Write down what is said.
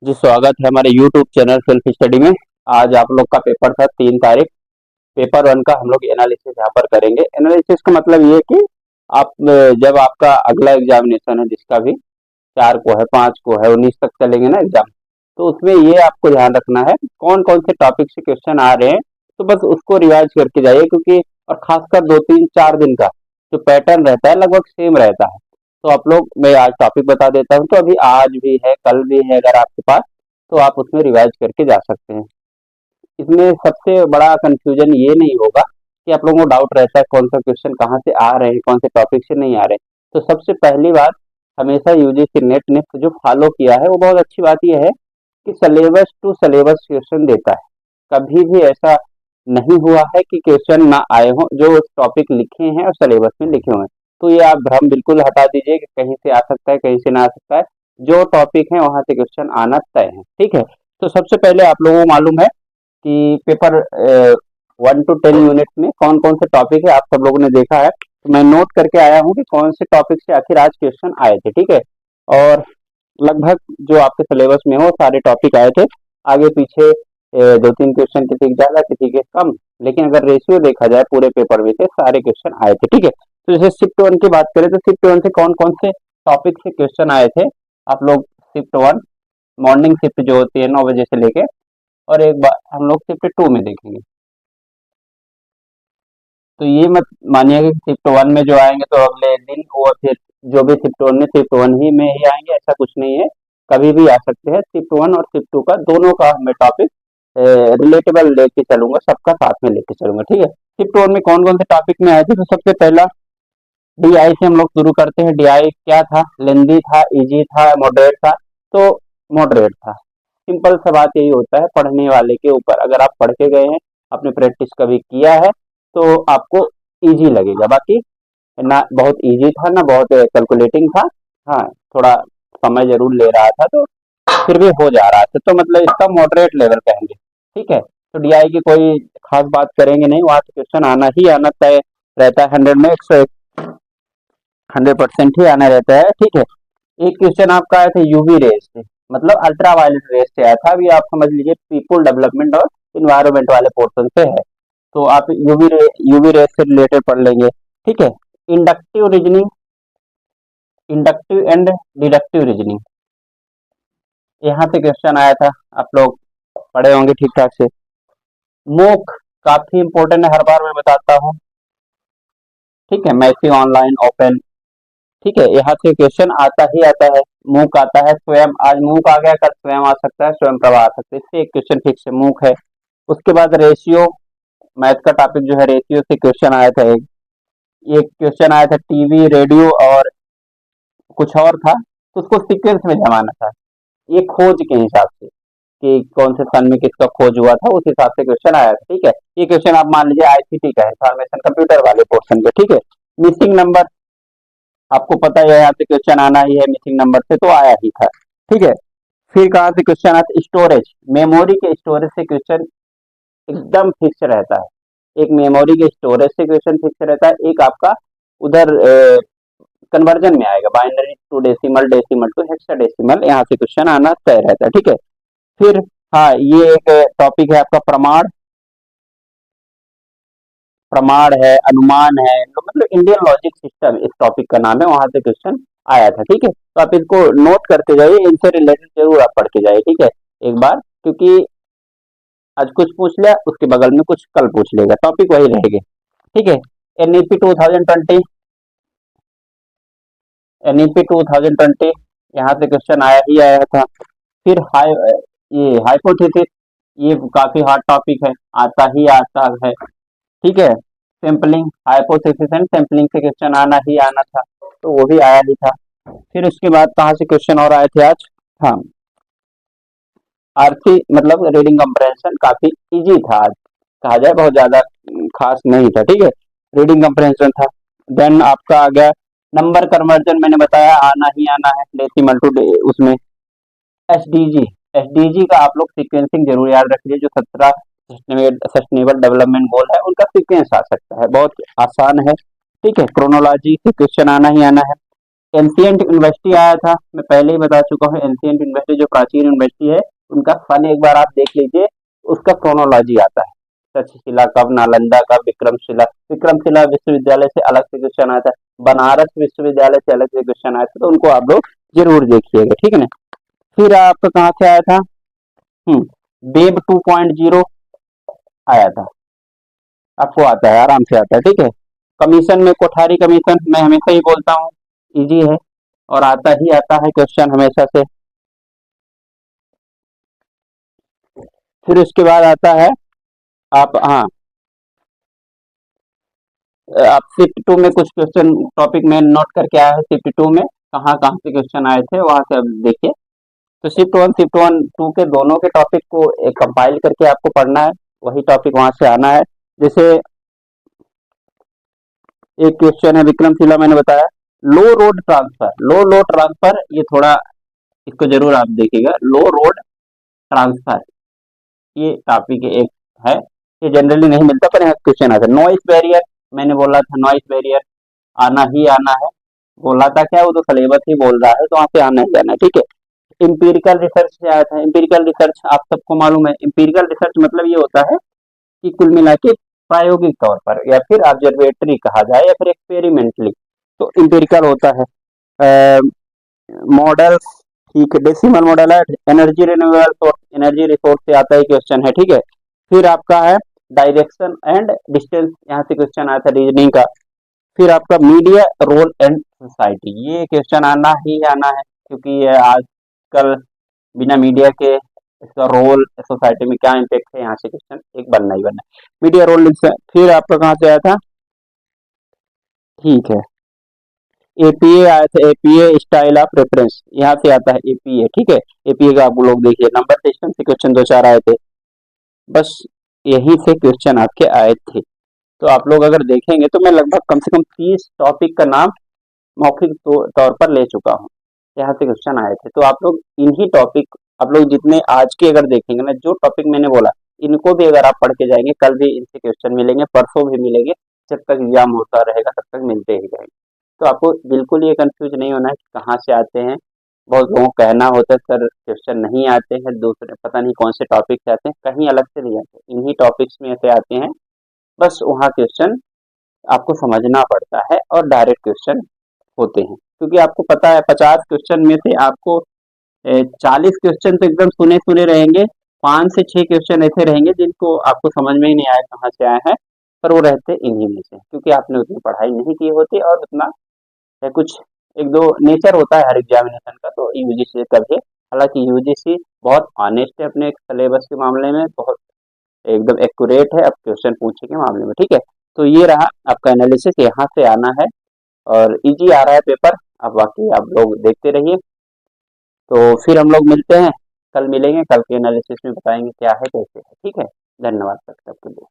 जी, स्वागत है हमारे यूट्यूब चैनल सेल्फ स्टडी में। आज आप लोग का पेपर था 3 तारीख। पेपर 1 का हम लोग एनालिसिस यहाँ पर करेंगे। एनालिसिस का मतलब ये है कि आप जब आपका अगला एग्जामिनेशन है, जिसका भी 4 को है, 5 को है, 19 तक चलेंगे ना एग्जाम, तो उसमें ये आपको ध्यान रखना है कौन कौन से टॉपिक से क्वेश्चन आ रहे हैं। तो बस उसको रिवाइज करके जाइए, क्योंकि और खासकर 2 3 4 दिन का जो पैटर्न रहता है लगभग सेम रहता है। तो आप लोग, मैं आज टॉपिक बता देता हूँ, तो अभी आज भी है, कल भी है अगर आपके पास, तो आप उसमें रिवाइज करके जा सकते हैं। इसमें सबसे बड़ा कंफ्यूजन ये नहीं होगा कि आप लोगों को डाउट रहता है कौन सा क्वेश्चन कहाँ से आ रहे हैं, कौन से टॉपिक से नहीं आ रहे हैं। तो सबसे पहली बात, हमेशा यूजीसी नेट ने जो फॉलो किया है वो बहुत अच्छी बात यह है कि सिलेबस टू सिलेबस क्वेश्चन देता है। कभी भी ऐसा नहीं हुआ है कि क्वेश्चन ना आए हों जो टॉपिक लिखे हैं और सिलेबस में लिखे हुए हैं। तो ये आप भ्रम बिल्कुल हटा दीजिए कि कहीं से आ सकता है, कहीं से ना आ सकता है। जो टॉपिक है वहां से क्वेश्चन आना तय है, ठीक है। तो सबसे पहले आप लोगों को मालूम है कि पेपर 1 to 10 यूनिट में कौन कौन से टॉपिक है, आप सब लोगों ने देखा है। तो मैं नोट करके आया हूँ कि कौन से टॉपिक से आखिर आज क्वेश्चन आए थे, ठीक है। और लगभग जो आपके सिलेबस में हो सारे टॉपिक आए थे। आगे पीछे 2 3 क्वेश्चन किसी के ज्यादा किसी के कम, लेकिन अगर रेशियो देखा जाए पूरे पेपर में से सारे क्वेश्चन आए थे, ठीक है। तो जैसे शिफ्ट 1 की बात करें तो शिफ्ट 1 से कौन कौन से टॉपिक से क्वेश्चन आए थे। आप लोग शिफ्ट 1 मॉर्निंग शिफ्ट जो होती है 9 बजे से लेके, और एक बार हम लोग शिफ्ट 2 में देखेंगे। तो ये मत मानिएगा कि शिफ्ट 1 में जो आएंगे तो अगले दिन, और फिर जो भी शिफ्ट 1 में शिफ्ट 1 ही में ही आएंगे, ऐसा कुछ नहीं है। कभी भी आ सकते हैं। शिफ्ट 1 और शिफ्ट 2 का दोनों का मैं टॉपिक रिलेटेबल लेके चलूंगा, सबका साथ में लेके चलूंगा, ठीक है। शिफ्ट 1 में कौन कौन से टॉपिक में आए थे, तो सबसे पहला डीआई से हम लोग शुरू करते हैं। डीआई क्या था? लेंदी था, इजी था, मॉडरेट था? तो मॉडरेट था। सिंपल सा बात यही होता है पढ़ने वाले के ऊपर। अगर आप पढ़ के गए हैं, आपने प्रैक्टिस कभी किया है, तो आपको इजी लगेगा। बाकी ना बहुत इजी था ना बहुत कैलकुलेटिंग था। हाँ, थोड़ा समय जरूर ले रहा था, तो फिर भी हो जा रहा था, तो मतलब इसका मॉडरेट लेवल कहेंगे, ठीक है। तो डीआई की कोई खास बात करेंगे नहीं, वहां से क्वेश्चन आना ही आना तय रहता है। 100 में 100% ही आना रहता है, ठीक है। एक क्वेश्चन आपका आया था यूवी रेस से, मतलब अल्ट्रा वायलेट रेस से आया था। अभी आप समझ लीजिए पीपुल डेवलपमेंट और इन्वायरमेंट वाले पोर्शन से है। तो आप यूवी रेस से रिलेटेड पढ़ लेंगे, ठीक है। Inductive reasoning, inductive and deductive reasoning, यहाँ से क्वेश्चन आया था। आप लोग पढ़े होंगे ठीक ठाक से। मूक काफी इंपॉर्टेंट है, हर बार मैं बताता हूँ, ठीक है। मैथिंग ऑनलाइन ओपन, ठीक है, यहाँ से क्वेश्चन आता ही आता है। मूक आता है, स्वयं आज मूक आ गया, कल स्वयं आ सकता है, स्वयं प्रभा आ सकता है। इससे एक क्वेश्चन फिक्स है, मूक है। उसके बाद रेशियो, मैथ का टॉपिक जो है रेशियो से क्वेश्चन आया था। एक क्वेश्चन आया था टीवी रेडियो और कुछ और था, तो उसको सीक्वेंस में जमाना था। ये खोज के हिसाब से कि कौन से सन में किसका खोज हुआ था, उस हिसाब से क्वेश्चन आया था, ठीक है। ये क्वेश्चन आप मान लीजिए आईसीटी का है, इंफॉर्मेशन कंप्यूटर वाले पोर्शन पे, ठीक है। मिसिंग नंबर, आपको पता है यहाँ से क्वेश्चन आना ही है, मिसिंग नंबर से तो आया ही था, ठीक है। फिर कहाँ से क्वेश्चन आता है? स्टोरेज, मेमोरी के स्टोरेज से क्वेश्चन एकदम फिक्स रहता है। एक मेमोरी के स्टोरेज से क्वेश्चन फिक्स रहता है, एक आपका उधर कन्वर्जन में आएगा, binary to decimal, decimal to hexadecimal, यहाँ से क्वेश्चन आना तय रहता है, ठीक है। फिर हाँ, ये एक टॉपिक है आपका प्रमाण, प्रमाण है, अनुमान है, तो मतलब इंडियन लॉजिक सिस्टम इस टॉपिक का नाम है, वहां से क्वेश्चन आया था, ठीक है। तो आप इसको नोट करते जाइए, इनसे रिलेटेड जरूर आप पढ़ के जाइए, ठीक है, एक बार, क्योंकि आज कुछ पूछ लिया उसके बगल में कुछ कल पूछ लेगा, टॉपिक वही रहेगा, ठीक है। एनईपी 2020, एनईपी 2020, यहाँ से क्वेश्चन आया ही आया था। फिर ये हाइपोथेसिस, ये काफी हार्ड टॉपिक है, आता ही आता है, ठीक है। सैम्पलिंग, हाइपोथेसिस एंड सैम्पलिंग से क्वेश्चन आना ही आना था, तो वो भी आया ही था। फिर उसके बाद कहाँ से क्वेश्चन और आए थे आज? हाँ, आरसी मतलब रीडिंग कंप्रहेंशन काफी इजी था आज, कहा जाए बहुत ज्यादा खास नहीं था, ठीक है। रीडिंग कंप्रहेंशन था। देन आपका आ गया नंबर कन्वर्जन, मैंने बताया आना ही आना है, डेसिमल टू उसमें। एसडीजी, एसडीजी का आप लोग सीक्वेंसिंग जरूर याद रखिए, जो 17 सस्टेनेबल डेवलपमेंट गोल है उनका सीक्वेंस आ सकता है, बहुत आसान है, ठीक है। क्रोनोलॉजी से क्वेश्चन आना ही आना है। एंशियंट यूनिवर्सिटी आया था, मैं पहले ही बता चुका हूँ। एंशियंट यूनिवर्सिटी जो प्राचीन यूनिवर्सिटी है, उनका सन एक बार आप देख लीजिए, उसका क्रोनोलॉजी आता है। तक्षशिला कब, नालंदा कब, विक्रमशिला, विक्रमशिला विश्वविद्यालय से अलग से क्वेश्चन आया था, बनारस विश्वविद्यालय से अलग से क्वेश्चन आया था, तो उनको आप लोग जरूर देखिएगा, ठीक है ना। फिर आपका कहाँ से आया था, वेब 2.0 आया था, आपको आता है, आराम से आता है, ठीक है। कमीशन में कोठारी कमीशन, मैं हमेशा ही बोलता हूँ, इजी है और आता ही आता है क्वेश्चन हमेशा से। फिर उसके बाद आता है आप, हाँ, आप शिफ्ट 2 में कुछ क्वेश्चन टॉपिक में नोट करके आया है, शिफ्ट 2 में कहाँ कहाँ से क्वेश्चन आए थे, वहां से आप देखिए। तो शिफ्ट वन टू के दोनों के टॉपिक को कंपाइल करके आपको पढ़ना है, वही टॉपिक वहां से आना है। जैसे एक क्वेश्चन है विक्रमशिला, मैंने बताया, लो रोड ट्रांसफर, लो लोड ट्रांसफर, ये थोड़ा इसको जरूर आप देखिएगा, लो रोड ट्रांसफर, ये टॉपिक एक है, ये जनरली नहीं मिलता पर यहाँ क्वेश्चन आता है। नॉइस बैरियर, मैंने बोला था नॉइस बैरियर आना ही आना है, बोला था क्या, वो तो सिलेबस ही बोल रहा है, तो वहां से आना ही आना है, ठीक है। इंपीरिकल रिसर्च से आया था, इंपीरिकल रिसर्च आप सबको मालूम है, इंपीरिकल रिसर्च मतलब ये होता है कि कुल मिला के प्रायोगिक तौर पर या फिर ऑब्जर्वेटरी कहा जाए या फिर एक्सपेरिमेंटली, तो इंपेरिकल होता है। मॉडल, ठीक है, डेसिमल मॉडल है, energy renewable source, energy resource से आता है क्वेश्चन है, ठीक है। फिर आपका है डायरेक्शन एंड डिस्टेंस, यहाँ से क्वेश्चन आया था रीजनिंग का। फिर आपका मीडिया रोल एंड सोसाइटी, ये क्वेश्चन आना ही आना है, क्योंकि ये आजकल बिना मीडिया के इसका रोल सोसाइटी में क्या इम्पेक्ट है, यहाँ से क्वेश्चन एक बनना ही बनना है, मीडिया रोल। फिर आपका कहाँ से आया था, ठीक है, एपीए आया था, एपीए स्टाइल ऑफ रेफरेंस, यहाँ से आता है एपीए, ठीक है। एपीए का आप लोग देखिए, नंबर सिस्टम से क्वेश्चन दो चार आए थे, बस यही से क्वेश्चन आपके आए थे। तो आप लोग अगर देखेंगे तो मैं लगभग कम से कम 30 टॉपिक का नाम मौखिक तौर पर ले चुका हूँ, यहाँ से क्वेश्चन आए थे। तो आप लोग इन्हीं टॉपिक, आप लोग जितने आज के अगर देखेंगे ना, जो टॉपिक मैंने बोला, इनको भी अगर आप पढ़ के जाएंगे, कल भी इनसे क्वेश्चन मिलेंगे, परसों भी मिलेंगे, जब तक एग्जाम होता रहेगा तब तक मिलते ही रहेंगे। तो आपको बिल्कुल ये कंफ्यूज नहीं होना है कि कहाँ से आते हैं। बहुत लोगों को कहना होता है सर क्वेश्चन नहीं आते हैं, दूसरे पता नहीं कौन से टॉपिक से आते हैं, कहीं अलग से नहीं आते, इन्हीं टॉपिक्स में से आते हैं, बस वहाँ क्वेश्चन आपको समझना पड़ता है और डायरेक्ट क्वेश्चन होते हैं, क्योंकि आपको पता है 50 क्वेश्चन में से आपको 40 क्वेश्चन तो एकदम सुने सुने रहेंगे, 5 से 6 क्वेश्चन ऐसे रहेंगे जिनको आपको समझ में ही नहीं आया कहाँ से आया है, पर वो रहते इन्हीं में से, क्योंकि आपने उतनी पढ़ाई नहीं की होती और उतना कुछ एक दो नेचर होता है हर एग्जामिनेशन का, तो यूजीसी का भी। हालांकि यूजीसी बहुत ऑनेस्ट है अपने सिलेबस के मामले में, बहुत एकदम एक्यूरेट है अब क्वेश्चन पूछने के मामले में, ठीक है। तो ये रहा आपका एनालिसिस, यहाँ से आना है और इजी आ रहा है पेपर, अब बाकी आप लोग देखते रहिए। तो फिर हम लोग मिलते हैं, कल मिलेंगे, कल के एनालिसिस में बताएंगे क्या है कैसे है, ठीक है। धन्यवाद तक सबके लिए।